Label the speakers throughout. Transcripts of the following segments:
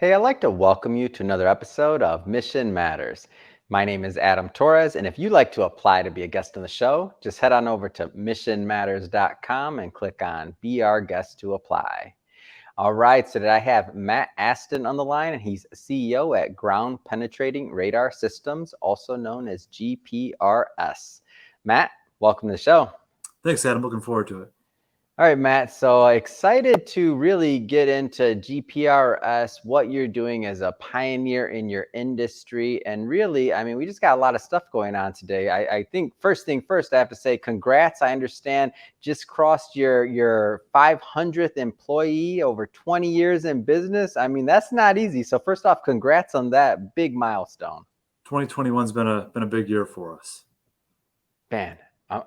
Speaker 1: Hey, I'd like to welcome you to another episode of Mission Matters. My name is Adam Torres, and if you'd like to apply to be a guest on the show, just head on over to missionmatters.com and click on Be Our Guest to apply. All right, so today I have Matt Aston on the line, and he's CEO at Ground Penetrating Radar Systems, also known as GPRS. Matt, welcome to the show.
Speaker 2: Thanks, Adam. Looking forward to it.
Speaker 1: All right, Matt. So excited to really get into GPRS, what you're doing as a pioneer in your industry. And really, I mean, we just got a lot of stuff going on today. I think first thing first, I have to say congrats. I understand just crossed your 500th employee, over 20 years in business. I mean, that's not easy. So first off, congrats on that big milestone.
Speaker 2: 2021's been a big year for us.
Speaker 1: Man,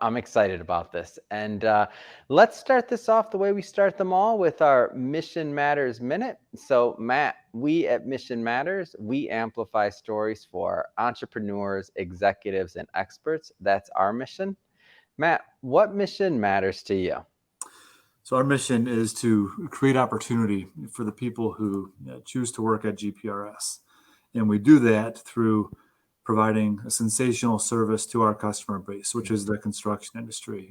Speaker 1: I'm excited about this. And let's start this off the way we start them all with our Mission Matters Minute. So, Matt, we at Mission Matters, we amplify stories for entrepreneurs, executives, and experts. That's our mission. Matt, what mission matters to you?
Speaker 2: So our mission is to create opportunity for the people who choose to work at GPRS. And we do that through providing a sensational service to our customer base, which is the construction industry.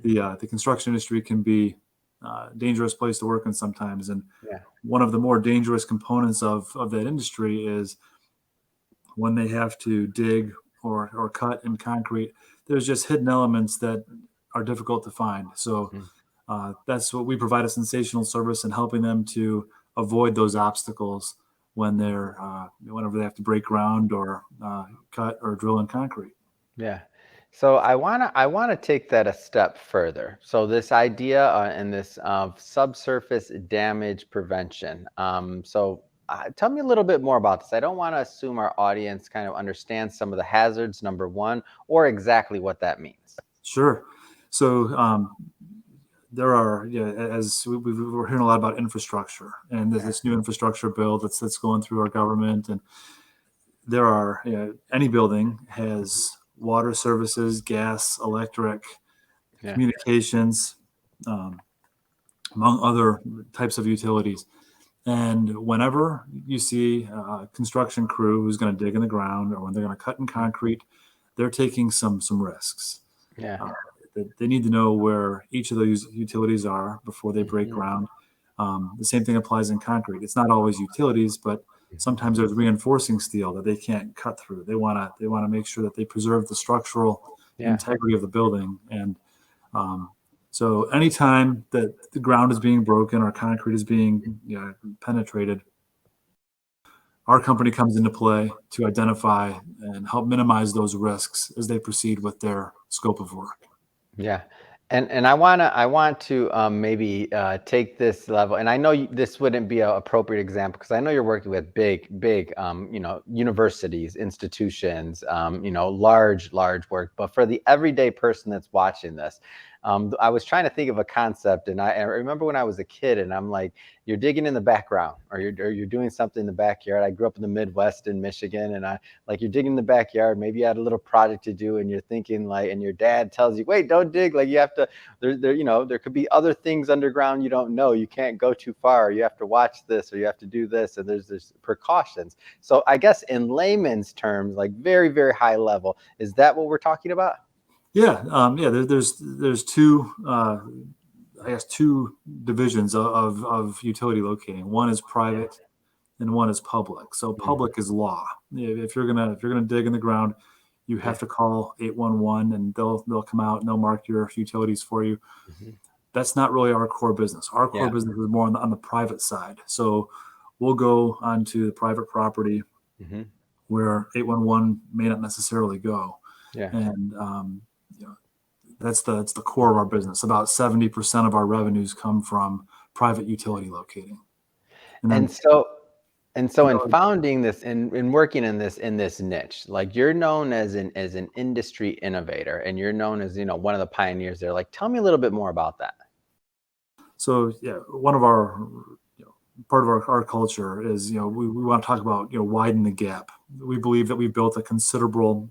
Speaker 2: The construction industry can be a dangerous place to work in sometimes. And one of the more dangerous components of that industry is when they have to dig or cut in concrete, there's just hidden elements that are difficult to find. So that's what we provide, a sensational service in helping them to avoid those obstacles when whenever they have to break ground or cut or drill in concrete.
Speaker 1: Yeah. So I wanna take that a step further. So this idea and this subsurface damage prevention. Tell me a little bit more about this. I don't want to assume our audience kind of understands some of the hazards, number one, or exactly what that means.
Speaker 2: Sure. So there are, as we're hearing a lot about infrastructure and this new infrastructure bill that's going through our government, and there are any building has water services, gas, electric, communications, among other types of utilities. And whenever you see a construction crew who's going to dig in the ground or when they're going to cut in concrete, they're taking some risks. They need to know where each of those utilities are before they break ground. The same thing applies in concrete. It's not always utilities, but sometimes there's reinforcing steel that they can't cut through. They want to make sure that they preserve the structural integrity of the building. And so anytime that the ground is being broken or concrete is being penetrated, our company comes into play to identify and help minimize those risks as they proceed with their scope of work.
Speaker 1: Yeah. And I want to maybe take this level, and I know this wouldn't be an appropriate example because I know you're working with big universities, institutions, large work. But for the everyday person that's watching this, I was trying to think of a concept, and I remember when I was a kid, and I'm like, you're digging in the background, or you're doing something in the backyard. I grew up in the Midwest in Michigan, and you're digging in the backyard. Maybe you had a little project to do, and you're thinking and your dad tells you, wait, don't dig. Like you have to. There could be other things underground you don't know. You can't go too far. You have to watch this, or you have to do this, and there's precautions. So I guess in layman's terms, like very, very high level, is that what we're talking about?
Speaker 2: There's two, two divisions of utility locating. One is private, and one is public. So public is law. If you're gonna dig in the ground, you have to call 811, and they'll come out and they'll mark your utilities for you. That's not really our core business. Our core business is more on the private side. So we'll go onto the private property where 811 may not necessarily go. And that's the core of our business. About 70% of our revenues come from private utility locating.
Speaker 1: And so in founding this and working in this niche, like you're known as an industry innovator, and you're known as one of the pioneers there. Like, tell me a little bit more about that.
Speaker 2: So one of our part of our culture is we want to talk about widen the gap. We believe that we built a considerable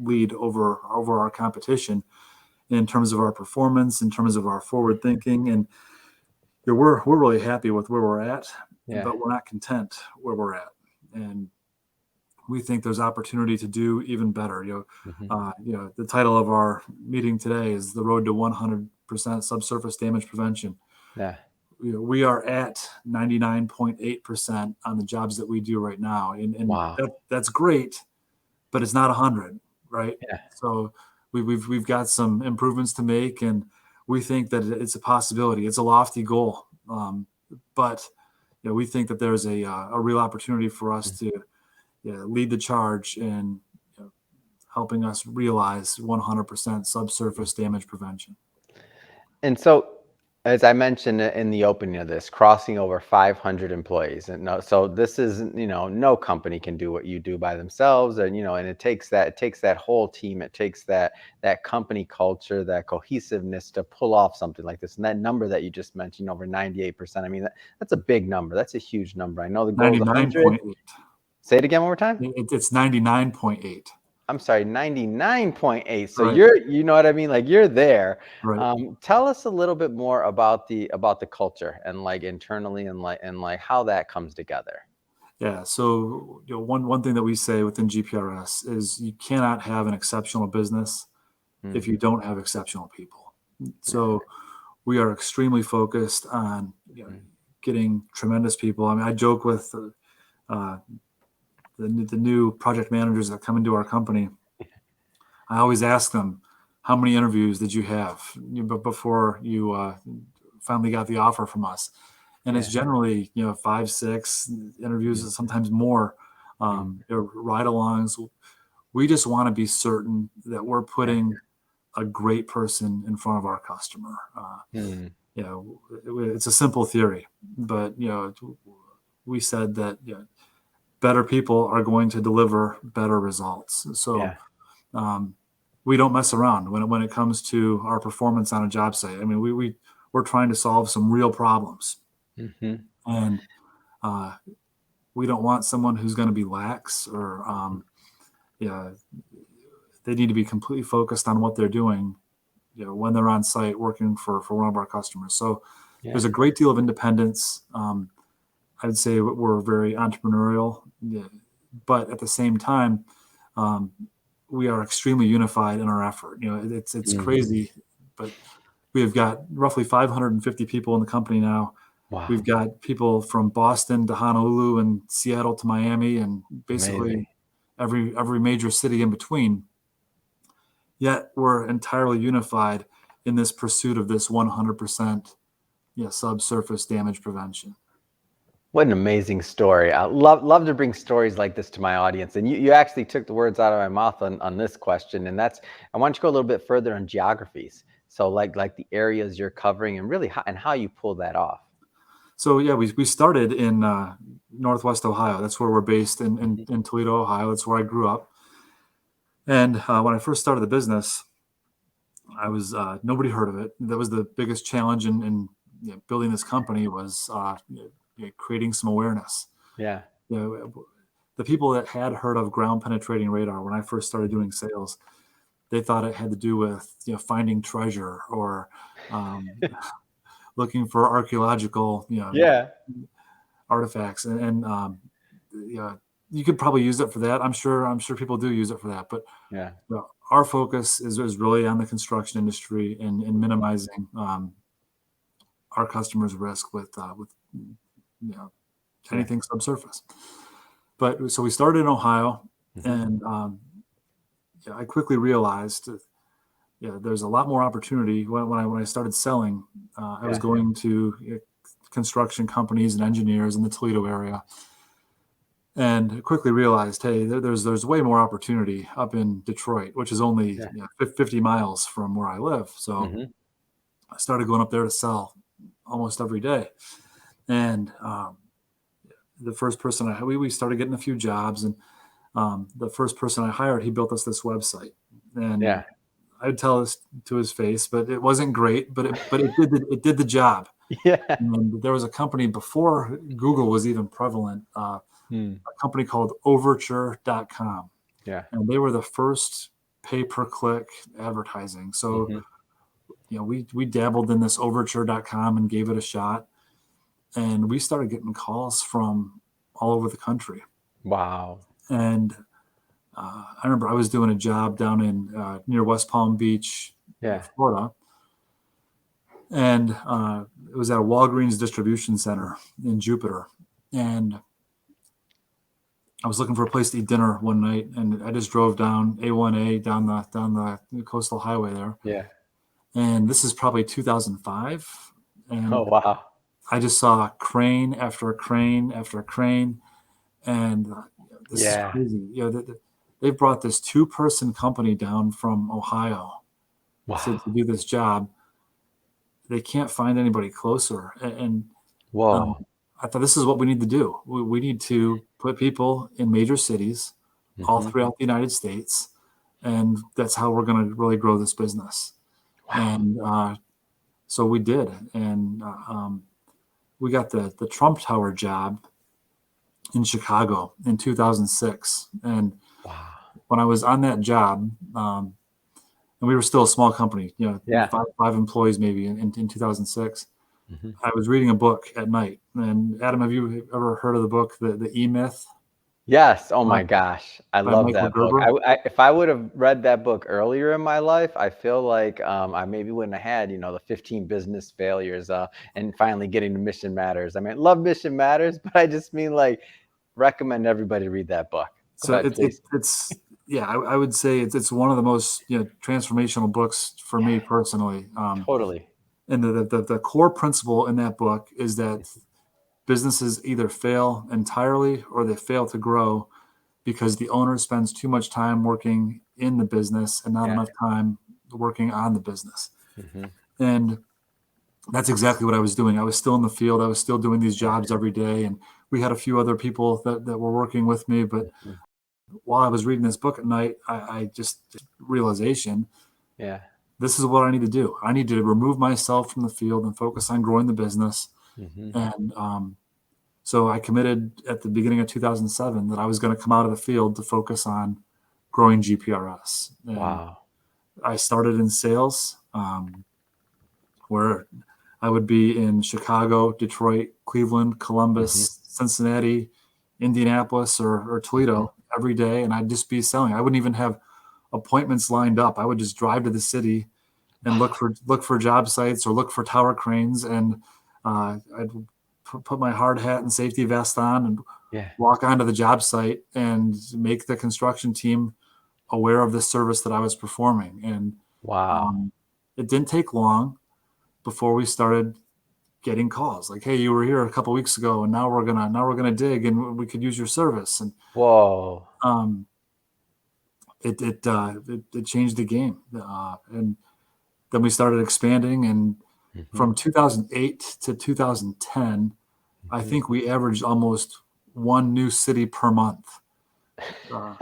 Speaker 2: lead over our competition in terms of our performance, in terms of our forward thinking, and we're really happy with where we're at.
Speaker 1: Yeah.
Speaker 2: but we're not content where we're at. And we think there's opportunity to do even better. The title of our meeting today is The Road to 100% Subsurface Damage Prevention.
Speaker 1: Yeah.
Speaker 2: We are at 99.8% on the jobs that we do right now. And
Speaker 1: Wow.
Speaker 2: that's great, but it's not 100, right?
Speaker 1: Yeah.
Speaker 2: So we've got some improvements to make, and we think that it's a possibility. It's a lofty goal, but we think that there's a real opportunity for us to lead the charge in helping us realize 100% subsurface damage prevention.
Speaker 1: And so, as I mentioned in the opening of this, crossing over 500 employees, and so this is, no company can do what you do by themselves, and and it takes that whole team, it takes that company culture, that cohesiveness to pull off something like this. And that number that you just mentioned, over 98%, I mean, that's a big number. That's a huge number. I know the goal is 100. Say it again one more time.
Speaker 2: It's 99.8.
Speaker 1: I'm sorry, 99.8. So
Speaker 2: right.
Speaker 1: you know what I mean? Like, you're there.
Speaker 2: Right.
Speaker 1: Tell us a little bit more about the culture, and like internally, and like how that comes together.
Speaker 2: Yeah. So one thing that we say within GPRS is you cannot have an exceptional business if you don't have exceptional people. So we are extremely focused on getting tremendous people. I mean, I joke with the new project managers that come into our company. I always ask them, how many interviews did you have before you finally got the offer from us? And it's generally 5, 6 interviews, sometimes more. Ride-alongs. We just want to be certain that we're putting a great person in front of our customer. It's a simple theory, but we said that better people are going to deliver better results. So we don't mess around when it comes to our performance on a job site. I mean, we're trying to solve some real problems, and we don't want someone who's going to be lax or they need to be completely focused on what they're doing when they're on site working for one of our customers. So there's a great deal of independence. I'd say we're very entrepreneurial, but at the same time, we are extremely unified in our effort. It's crazy, but we have got roughly 550 people in the company now.
Speaker 1: Wow.
Speaker 2: We've got people from Boston to Honolulu and Seattle to Miami, and basically every major city in between. Yet we're entirely unified in this pursuit of this 100% subsurface damage prevention.
Speaker 1: What an amazing story. I love to bring stories like this to my audience. And you actually took the words out of my mouth on this question. And I want you to go a little bit further on geographies. So like the areas you're covering, and really how you pull that off.
Speaker 2: So we started in Northwest Ohio. That's where we're based in Toledo, Ohio. That's where I grew up. And when I first started the business, I was nobody heard of it. That was the biggest challenge in building this company, was creating some awareness.
Speaker 1: Yeah.
Speaker 2: The people that had heard of ground penetrating radar when I first started doing sales, they thought it had to do with finding treasure or looking for archaeological artifacts, and you could probably use it for that. I'm sure people do use it for that, but our focus is really on the construction industry and minimizing our customers' risk with anything subsurface. But so we started in Ohio, and I quickly realized there's a lot more opportunity. When I started selling, I was going to construction companies and engineers in the Toledo area, and quickly realized, hey, there's way more opportunity up in Detroit, which is only 50 miles from where I live. So I started going up there to sell almost every day. And the first person we started getting a few jobs, and the first person I hired, he built us this website, and I'd tell this to his face, but it wasn't great, but it did the job. And there was a company before Google was even prevalent, a company called Overture.com. And they were the first pay-per-click advertising. So we dabbled in this Overture.com and gave it a shot. and we started getting calls from all over the country.
Speaker 1: Wow.
Speaker 2: And I remember I was doing a job down in near West Palm Beach,
Speaker 1: Yeah.
Speaker 2: Florida, and it was at a Walgreens distribution center in Jupiter. And I was looking for a place to eat dinner one night, and I just drove down A1A down the coastal highway there.
Speaker 1: Yeah.
Speaker 2: And this is probably 2005,
Speaker 1: Oh,
Speaker 2: and
Speaker 1: wow.
Speaker 2: I just saw crane after a crane after a crane, and this is
Speaker 1: Yeah.
Speaker 2: crazy. They brought this 2-person company down from Ohio to
Speaker 1: Wow.
Speaker 2: do this job. They can't find anybody closer, and
Speaker 1: Whoa.
Speaker 2: I thought this is what we need to do. We need to put people in major cities all
Speaker 1: Hmm.
Speaker 2: throughout the United States, and that's how we're going to really grow this business.
Speaker 1: Wow.
Speaker 2: And so we did, and we got the Trump Tower job in Chicago in 2006. And
Speaker 1: Wow.
Speaker 2: when I was on that job, and we were still a small company,
Speaker 1: Yeah.
Speaker 2: five employees maybe in 2006.
Speaker 1: Hmm.
Speaker 2: I was reading a book at night. And Adam, have you ever heard of the book, the E Myth
Speaker 1: Yes. Oh
Speaker 2: by,
Speaker 1: my gosh. I
Speaker 2: by
Speaker 1: love
Speaker 2: Michael
Speaker 1: that book.
Speaker 2: Gerber?
Speaker 1: If I would have read that book earlier in my life, I feel like I maybe wouldn't have had, the 15 business failures and finally getting to Mission Matters. I mean, love Mission Matters, but I just mean like recommend everybody read that book. Go
Speaker 2: So
Speaker 1: ahead, please.
Speaker 2: it's yeah, I would say it's one of the most transformational books for me personally.
Speaker 1: Totally.
Speaker 2: And the core principle in that book is that businesses either fail entirely or they fail to grow because the owner spends too much time working in the business and not
Speaker 1: Yeah.
Speaker 2: enough time working on the business.
Speaker 1: Hmm.
Speaker 2: And that's exactly what I was doing. I was still in the field. I was still doing these
Speaker 1: Yeah.
Speaker 2: jobs every day. And we had a few other people that were working with me. But
Speaker 1: Hmm.
Speaker 2: while I was reading this book at night, I just realization,
Speaker 1: Yeah.
Speaker 2: this is what I need to do. I need to remove myself from the field and focus on growing the business.
Speaker 1: Hmm.
Speaker 2: And so I committed at the beginning of 2007 that I was going to come out of the field to focus on growing GPRS. And
Speaker 1: Wow.
Speaker 2: I started in sales, where I would be in Chicago, Detroit, Cleveland,
Speaker 1: Hmm.
Speaker 2: Columbus, Cincinnati, Indianapolis, or
Speaker 1: Hmm.
Speaker 2: Toledo every day. And I'd just be selling. I wouldn't even have appointments lined up. I would just drive to the city and look for job sites or look for tower cranes. And I'd put my hard hat and safety vest on and
Speaker 1: Yeah.
Speaker 2: walk onto the job site and make the construction team aware of the service that I was performing. And
Speaker 1: Wow.
Speaker 2: it didn't take long before we started getting calls like, "Hey, you were here a couple weeks ago, and now we're gonna dig, and we could use your service." And
Speaker 1: Whoa.
Speaker 2: um, it changed the game. And then we started expanding, and
Speaker 1: Hmm.
Speaker 2: from 2008 to 2010, I
Speaker 1: Hmm.
Speaker 2: think we averaged almost one new city per month. Uh,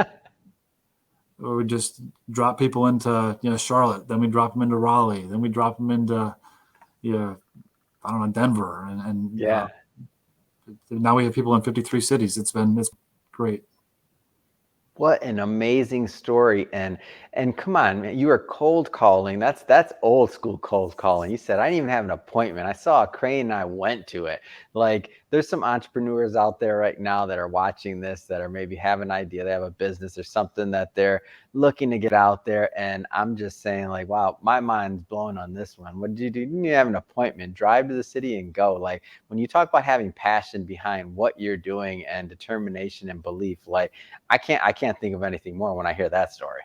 Speaker 2: we would just drop people into Charlotte, then we drop them into Raleigh, then we drop them into I don't know, Denver, and
Speaker 1: Yeah.
Speaker 2: now we have people in 53 cities. It's great.
Speaker 1: What an amazing story. And come on, man, you were cold calling. That's old school cold calling. You said I didn't even have an appointment. I saw a crane and I went to it. Like there's some entrepreneurs out there right now that are watching this that are maybe have an idea, they have a business or something that they're looking to get out there. And I'm just saying, like, wow, my mind's blown on this one. What did you do? You didn't have an appointment. Drive to the city and go. Like when you talk about having passion behind what you're doing and determination and belief, like I can't think of anything more when I hear that story.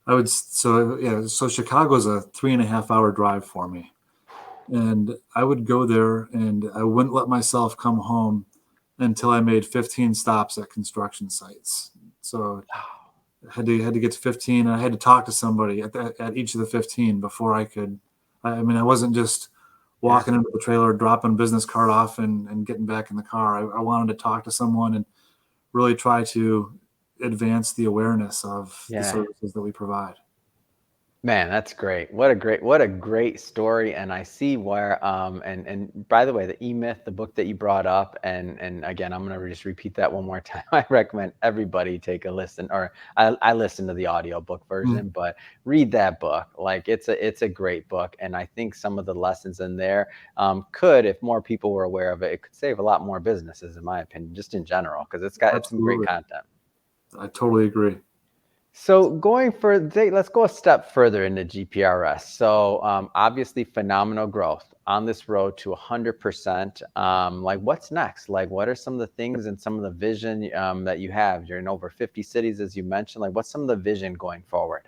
Speaker 2: So Chicago's a 3.5 hour drive for me. And I would go there and I wouldn't let myself come home until I made 15 stops at construction sites. So I had to get to 15. And I had to talk to somebody at each of the 15 before I could. I mean, I wasn't just
Speaker 1: Yeah.
Speaker 2: walking into the trailer, dropping business card off and getting back in the car. I wanted to talk to someone and really try to advance the awareness of the
Speaker 1: Yeah.
Speaker 2: services that we provide.
Speaker 1: Man, that's great. What a great story. And I see where and by the way, the E-Myth, the book that you brought up, and again, I'm gonna just repeat that one more time. I recommend everybody take a listen, or I listen to the audiobook
Speaker 2: Mm,
Speaker 1: version, but read that book. Like it's a great book. And I think some of the lessons in there could, if more people were aware of it, it could save a lot more businesses, in my opinion, just in general, because it's some great
Speaker 2: absolutely.
Speaker 1: content.
Speaker 2: I totally agree.
Speaker 1: So going for let's go a step further into GPRS. So obviously phenomenal growth on this road to 100%. Like what's next? Like what are some of the things and some of the vision that you have? You're in over 50 cities, as you mentioned. Like what's some of the vision going forward?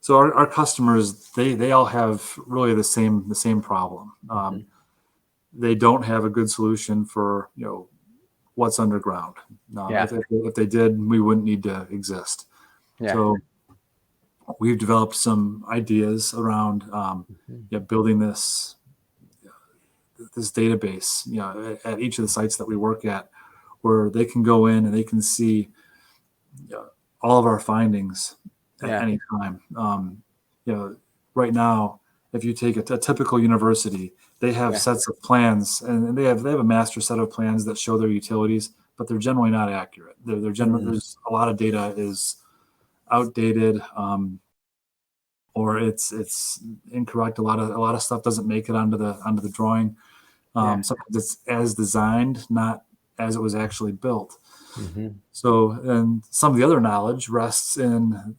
Speaker 2: So our customers, they all have really the same problem.
Speaker 1: Hmm.
Speaker 2: They don't have a good solution for what's underground.
Speaker 1: Yeah,
Speaker 2: If they did, we wouldn't need to exist.
Speaker 1: yeah,
Speaker 2: So we've developed some ideas around
Speaker 1: mhm,
Speaker 2: building this database at each of the sites that we work at, where they can go in and they can see all of our findings at
Speaker 1: yeah,
Speaker 2: any time. Right now, if you take a typical university, they have
Speaker 1: yeah,
Speaker 2: sets of plans, and they have a master set of plans that show their utilities, but they're generally not accurate.
Speaker 1: mm,
Speaker 2: There's a lot of data is outdated, or it's incorrect. A lot of stuff doesn't make it onto the drawing.
Speaker 1: yeah,
Speaker 2: Sometimes it's as designed, not as it was actually built.
Speaker 1: hmm,
Speaker 2: So, and some of the other knowledge rests in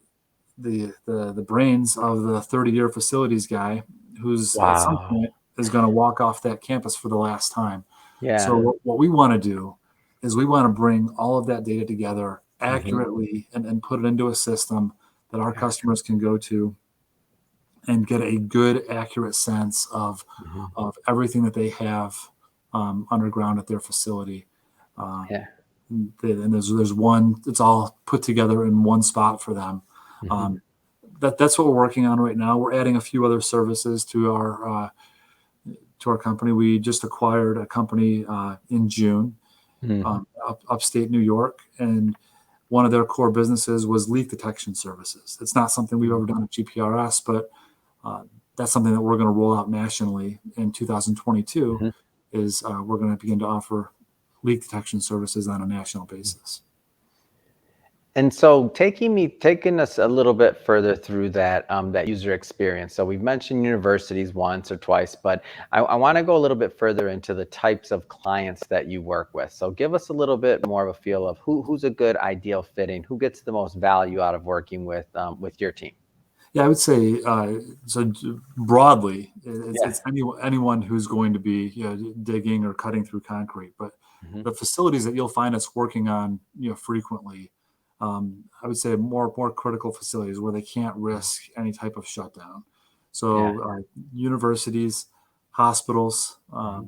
Speaker 2: the brains of the 30-year facilities guy, who's at some
Speaker 1: wow,
Speaker 2: point is going to walk off that campus for the last time. So
Speaker 1: yeah,
Speaker 2: what we want to do is we want to bring all of that data together
Speaker 1: hmm,
Speaker 2: accurately and put it into a system that our
Speaker 1: yeah,
Speaker 2: customers can go to and get a good, accurate sense of
Speaker 1: hmm,
Speaker 2: everything that they have underground at their facility. Uh,
Speaker 1: yeah,
Speaker 2: and there's one. It's all put together in one spot for them.
Speaker 1: hmm,
Speaker 2: Um, that's what we're working on right now. We're adding a few other services to our company. We just acquired a company in June,
Speaker 1: mm,
Speaker 2: upstate New York, and one of their core businesses was leak detection services. It's not something we've
Speaker 1: mm,
Speaker 2: ever done at GPRS, but uh, that's something that we're going to roll out nationally in 2022.
Speaker 1: mhm.
Speaker 2: Is we're going to begin to offer leak detection services on a national basis.
Speaker 1: And so taking us a little bit further through that user experience. So we've mentioned universities once or twice, but I want to go a little bit further into the types of clients that you work with. So give us a little bit more of a feel of who's a good ideal fitting, who gets the most value out of working with your team.
Speaker 2: Yeah, I would say so. Broadly,
Speaker 1: Yeah.
Speaker 2: it's anyone who's going to be digging or cutting through concrete. But
Speaker 1: Hmm.
Speaker 2: the facilities that you'll find us working on frequently, I would say more critical facilities where they can't risk any type of shutdown.
Speaker 1: Yeah.
Speaker 2: So universities, hospitals,
Speaker 1: Hmm.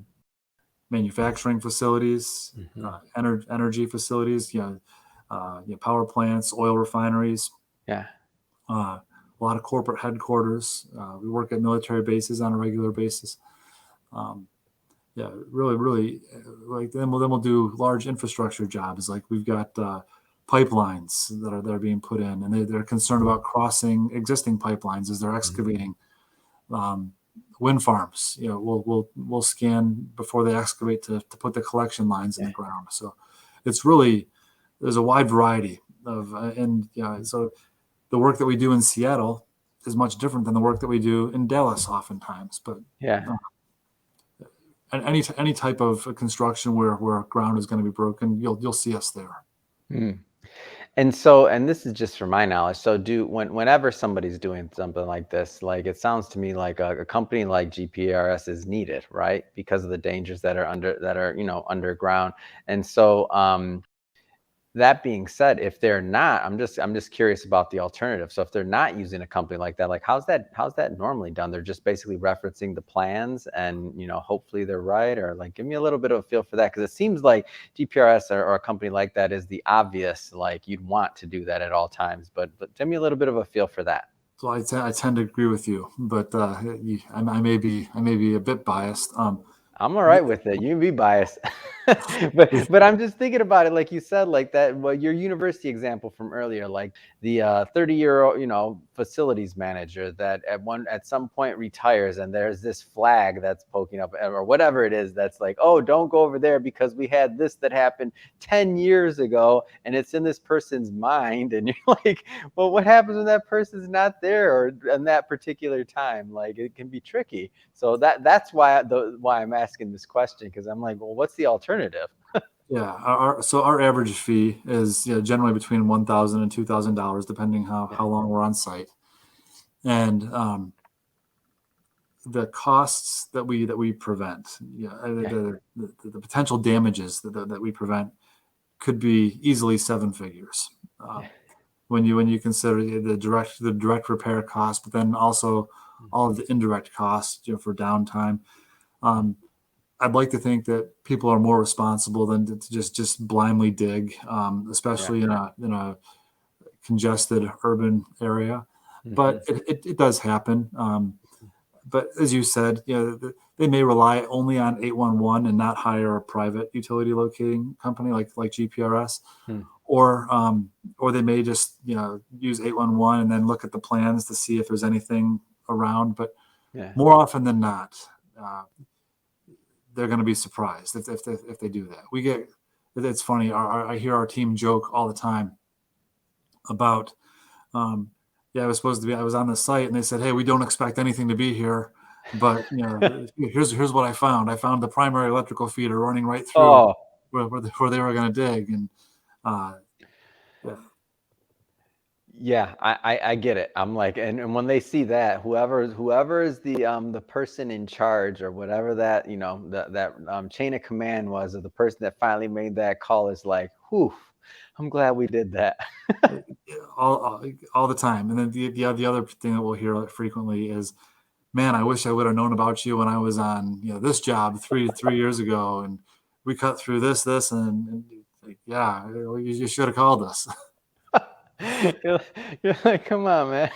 Speaker 2: manufacturing facilities,
Speaker 1: Hmm.
Speaker 2: energy facilities, power plants, oil refineries,
Speaker 1: Yeah.
Speaker 2: a lot of corporate headquarters. We work at military bases on a regular basis. Um, yeah, really, really, like then we'll do large infrastructure jobs. Like we've got pipelines that are being put in, and they're concerned about crossing existing pipelines as they're
Speaker 1: Hmm.
Speaker 2: excavating. Um, Wind farms, we'll scan before they excavate to put the collection lines in
Speaker 1: Yeah.
Speaker 2: the ground. So it's really there's a wide variety of and yeah. So the work that we do in Seattle is much different than the work that we do in Dallas oftentimes. But
Speaker 1: Yeah.
Speaker 2: uh, any type of construction where ground is going to be broken, you'll see us there.
Speaker 1: Mm. And so, and this is just for my knowledge. So, whenever somebody's doing something like this, like it sounds to me like a company like GPRS is needed, right? Because of the dangers that are underground. And so, that being said, if they're not, I'm just curious about the alternative. So if they're not using a company like that, like how's that normally done? They're just basically referencing the plans and hopefully they're right, or like give me a little bit of a feel for that, because it seems like GPRS or a company like that is the obvious, like you'd want to do that at all times. But give me a little bit of a feel for that.
Speaker 2: So I tend to agree with you, but I may be a bit biased.
Speaker 1: I'm all
Speaker 2: The,
Speaker 1: right with it. You can be biased. but I'm just thinking about it, like you said, like that. Well, your university example from earlier, like the 30-year, facilities manager that at some point retires, and there's this flag that's poking up, or whatever it is, that's like, oh, don't go over there because we had this that happened 10 years ago, and it's in this person's mind, and you're like, well, what happens when that person's not there or in that particular time? Like, it can be tricky. So that's why I'm asking this question, because I'm like, well, what's the alternative?
Speaker 2: Yeah, our average fee is generally between $1,000 and $2,000, depending how long we're on site, and the costs that we prevent, the potential damages that we prevent could be easily seven figures. When you consider the direct repair cost, but then also all of the indirect costs, for downtime. I'd like to think that people are more responsible than to just blindly dig, especially in a congested urban area. But it does happen. But as you said, they may rely only on 811 and not hire a private utility locating company like GPRS, or they may just use 811 and then look at the plans to see if there's anything around. But more often than not, they're going to be surprised if they do that. It's funny. I hear our team joke all the time about, I was on the site and they said, hey, we don't expect anything to be here, but here's what I found. I found the primary electrical feeder running right through where they were going to dig. And
Speaker 1: yeah, I get it. I'm like, and when they see that, whoever is the person in charge, or whatever that that chain of command was, of the person that finally made that call, is like, whew, I'm glad we did that.
Speaker 2: all the time. And then the other thing that we'll hear frequently is, man, I wish I would have known about you when I was on this job three years ago, and we cut through this, and yeah, you should have called us.
Speaker 1: You're like, come on, man.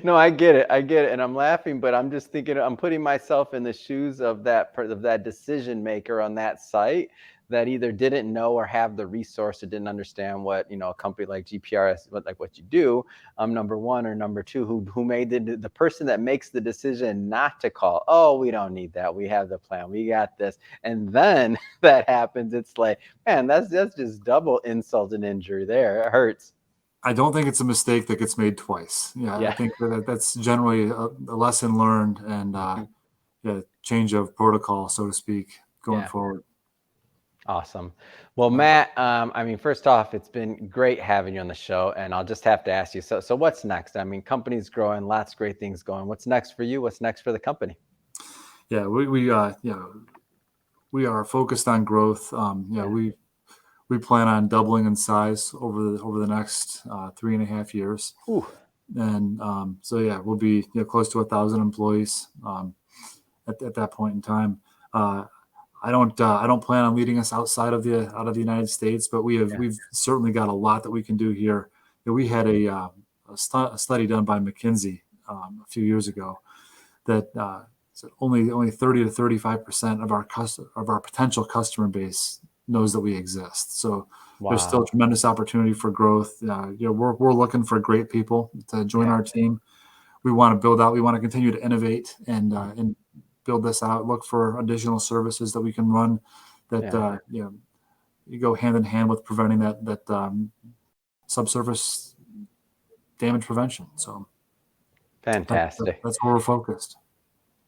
Speaker 1: No, I get it, and I'm laughing, but I'm just thinking, I'm putting myself in the shoes of that decision maker on that site, that either didn't know or have the resource, or didn't understand what a company like GPRS, what you do, number one, or number two, who made the person that makes the decision not to call. Oh, we don't need that. We have the plan. We got this. And then that happens. It's like, man, that's just double insult and injury there. It hurts.
Speaker 2: I don't think it's a mistake that gets made twice. I think that's generally a lesson learned, and change of protocol, so to speak, going forward.
Speaker 1: Awesome. Well, Matt, I mean, first off, it's been great having you on the show, and I'll just have to ask you, so what's next? I mean, company's growing, lots of great things going. What's next for you? What's next for the company?
Speaker 2: Yeah, we are focused on growth. We plan on doubling in size over the next 3.5 years.
Speaker 1: Ooh.
Speaker 2: And we'll be close to 1,000 employees at that point in time. I don't plan on leading us outside of the United States, but we've certainly got a lot that we can do here. We had a study done by McKinsey a few years ago that said only 30 to 35% of our potential customer base knows that we exist. So there's still tremendous opportunity for growth. We're looking for great people to join our team. We want to build out. We want to continue to innovate and build this out. Look for additional services that we can run that you go hand in hand with preventing that subsurface damage prevention. So
Speaker 1: fantastic.
Speaker 2: That's where we're focused.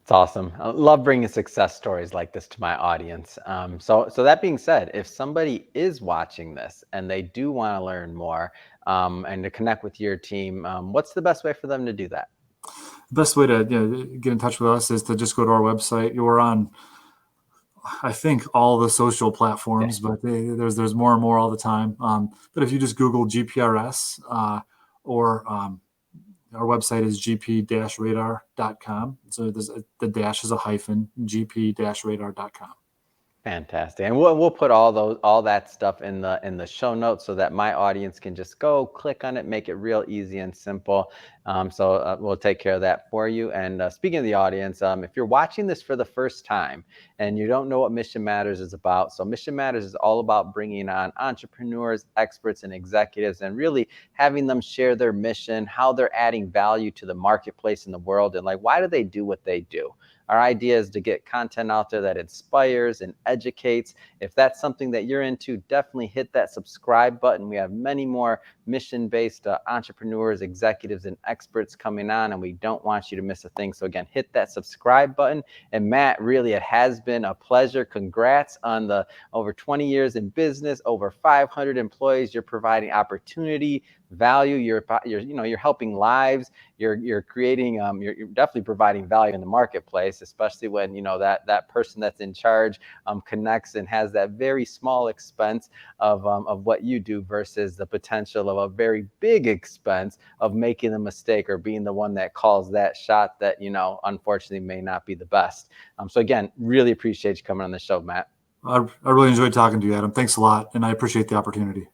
Speaker 1: It's awesome. I love bringing success stories like this to my audience. So that being said, if somebody is watching this and they do want to learn more and to connect with your team, what's the best way for them to do that?
Speaker 2: The best way to get in touch with us is to just go to our website. We're on, I think, all the social platforms, but there's more and more all the time. But if you just Google GPRS or our website is gp-radar.com. So the dash is a hyphen, gp-radar.com.
Speaker 1: Fantastic. And we'll put all that stuff in the show notes so that my audience can just go click on it, make it real easy and simple. So we'll take care of that for you. And speaking of the audience, if you're watching this for the first time and you don't know what Mission Matters is about, so Mission Matters is all about bringing on entrepreneurs, experts, and executives, and really having them share their mission, how they're adding value to the marketplace in the world, and like why do they do what they do. Our idea is to get content out there that inspires and educates. If that's something that you're into, definitely hit that subscribe button. We have many more mission-based entrepreneurs, executives, and experts coming on, and we don't want you to miss a thing. So again, hit that subscribe button. And Matt, really, it has been a pleasure. Congrats on the over 20 years in business, over 500 employees. You're providing opportunity, value. You're helping lives. You're creating. You're definitely providing value in the marketplace, especially when that person that's in charge connects and has that very small expense of what you do versus the potential of a very big expense of making a mistake or being the one that calls that shot that unfortunately may not be the best. So again, really appreciate you coming on the show, Matt.
Speaker 2: I really enjoyed talking to you, Adam. Thanks a lot, and I appreciate the opportunity.